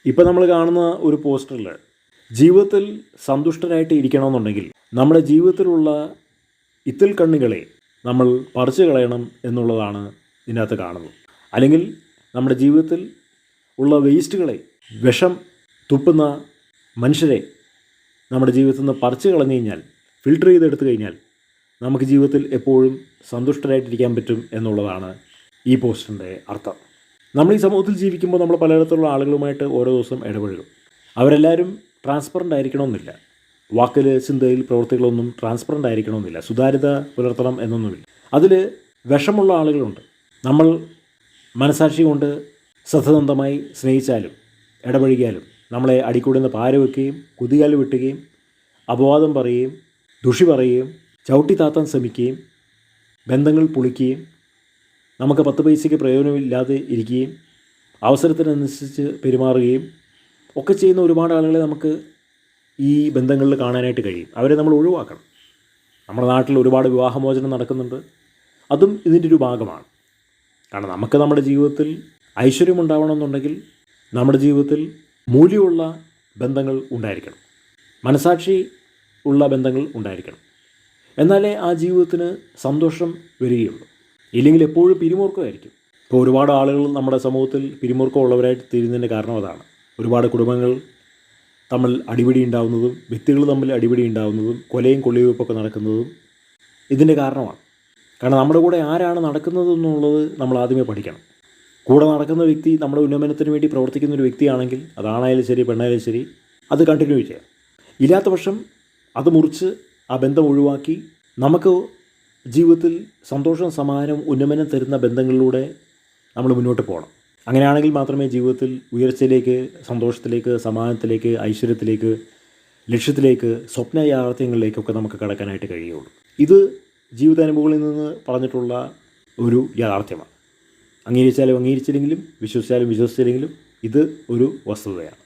ഇപ്പോൾ നമ്മൾ കാണുന്ന ഒരു പോസ്റ്ററിൽ ജീവിതത്തിൽ സന്തുഷ്ടരായിട്ട് ഇരിക്കണമെന്നുണ്ടെങ്കിൽ നമ്മുടെ ജീവിതത്തിലുള്ള ഇത്തിൽ കണ്ണികളെ നമ്മൾ പറിച്ചു കളയണം എന്നുള്ളതാണ് ഇതിനകത്ത് കാണുന്നത്. അല്ലെങ്കിൽ നമ്മുടെ ജീവിതത്തിൽ ഉള്ള വേസ്റ്റുകളെ, വിഷം തുപ്പുന്ന മനുഷ്യരെ നമ്മുടെ ജീവിതത്തിൽ നിന്ന് പറിച്ചു കളഞ്ഞു കഴിഞ്ഞാൽ, ഫിൽട്ടർ ചെയ്തെടുത്തു കഴിഞ്ഞാൽ നമുക്ക് ജീവിതത്തിൽ എപ്പോഴും സന്തുഷ്ടരായിട്ടിരിക്കാൻ പറ്റും എന്നുള്ളതാണ് ഈ പോസ്റ്ററിൻ്റെ അർത്ഥം. നമ്മൾ ഈ സമൂഹത്തിൽ ജീവിക്കുമ്പോൾ നമ്മൾ പലതരത്തിലുള്ള ആളുകളുമായിട്ട് ഓരോ ദിവസം ഇടപഴകും. അവരെല്ലാവരും ട്രാൻസ്പെറൻ്റ് ആയിരിക്കണമെന്നില്ല. വാക്കിൽ, ചിന്തയിൽ, പ്രവൃത്തികളൊന്നും ട്രാൻസ്പെറൻ്റ് ആയിരിക്കണമെന്നില്ല. സുതാര്യത പുലർത്തണം എന്നൊന്നുമില്ല. അതിൽ വിഷമുള്ള ആളുകളുണ്ട്. നമ്മൾ മനസാക്ഷി കൊണ്ട് സത്യസന്ധമായി സ്നേഹിച്ചാലും ഇടപഴകിയാലും നമ്മളെ അടിക്കൂടുന്ന പാര വയ്ക്കുകയും കുതികാൽ വെട്ടുകയും അപവാദം പറയുകയും ദുഷി പറയുകയും ചവിട്ടി താത്താൻ ശ്രമിക്കുകയും ബന്ധങ്ങൾ പൊളിക്കുകയും നമുക്ക് 10 പൈസയ്ക്ക് പ്രയോജനമില്ലാതെ ഇരിക്കുകയും അവസരത്തിനനുസരിച്ച് പെരുമാറുകയും ഒക്കെ ചെയ്യുന്ന ഒരുപാട് ആളുകളെ നമുക്ക് ഈ ബന്ധങ്ങളിൽ കാണാനായിട്ട് കഴിയും. അവരെ നമ്മൾ ഒഴിവാക്കണം. നമ്മുടെ നാട്ടിൽ ഒരുപാട് വിവാഹമോചനം നടക്കുന്നുണ്ട്. അതും ഇതിൻ്റെ ഒരു ഭാഗമാണ്. കാരണം നമുക്ക് നമ്മുടെ ജീവിതത്തിൽ ഐശ്വര്യമുണ്ടാവണമെന്നുണ്ടെങ്കിൽ നമ്മുടെ ജീവിതത്തിൽ മൂല്യമുള്ള ബന്ധങ്ങൾ ഉണ്ടായിരിക്കണം, മനസാക്ഷി ഉള്ള ബന്ധങ്ങൾ ഉണ്ടായിരിക്കണം. എന്നാലേ ആ ജീവിതത്തിന് സന്തോഷം വരികയുള്ളൂ. ഇല്ലെങ്കിൽ എപ്പോഴും പിരിമുറുക്കമായിരിക്കും. ഇപ്പോൾ ഒരുപാട് ആളുകൾ നമ്മുടെ സമൂഹത്തിൽ പിരിമുറുക്കമുള്ളവരായിട്ട് തീരുന്നതിൻ്റെ കാരണം അതാണ്. ഒരുപാട് കുടുംബങ്ങൾ തമ്മിൽ അടിപിടി ഉണ്ടാകുന്നതും വ്യക്തികൾ തമ്മിൽ അടിപിടി ഉണ്ടാകുന്നതും കൊലയും കൊള്ളിവെപ്പൊക്കെ നടക്കുന്നതും ഇതിൻ്റെ കാരണമാണ്. കാരണം നമ്മുടെ കൂടെ ആരാണ് നടക്കുന്നത് എന്നുള്ളത് നമ്മൾ ആദ്യമേ പഠിക്കണം. കൂടെ നടക്കുന്ന വ്യക്തി നമ്മുടെ ഉന്നമനത്തിന് വേണ്ടി പ്രവർത്തിക്കുന്ന ഒരു വ്യക്തിയാണെങ്കിൽ, അതാണായാലും ശരി പെണ്ണായാലും ശരി, അത് കണ്ടിന്യൂ ചെയ്യാം. ഇല്ലാത്ത പക്ഷം അത് മുറിച്ച് ആ ബന്ധം ഒഴിവാക്കി നമുക്ക് ജീവിതത്തിൽ സന്തോഷം, സമാധാനം, ഉന്നമനം തരുന്ന ബന്ധങ്ങളിലൂടെ നമ്മൾ മുന്നോട്ട് പോകണം. അങ്ങനെയാണെങ്കിൽ മാത്രമേ ജീവിതത്തിൽ ഉയർച്ചയിലേക്ക്, സന്തോഷത്തിലേക്ക്, സമാധാനത്തിലേക്ക്, ഐശ്വര്യത്തിലേക്ക്, ലക്ഷ്യത്തിലേക്ക്, സ്വപ്ന യാഥാർത്ഥ്യങ്ങളിലേക്കൊക്കെ നമുക്ക് കടക്കാനായിട്ട് കഴിയുള്ളൂ. ഇത് ജീവിതാനുഭവങ്ങളിൽ നിന്ന് പറഞ്ഞിട്ടുള്ള ഒരു യാഥാർത്ഥ്യമാണ്. അംഗീകരിച്ചാലും അംഗീകരിച്ചില്ലെങ്കിലും, വിശ്വസിച്ചാലും വിശ്വസിച്ചില്ലെങ്കിലും ഇത് ഒരു വസ്തുതയാണ്.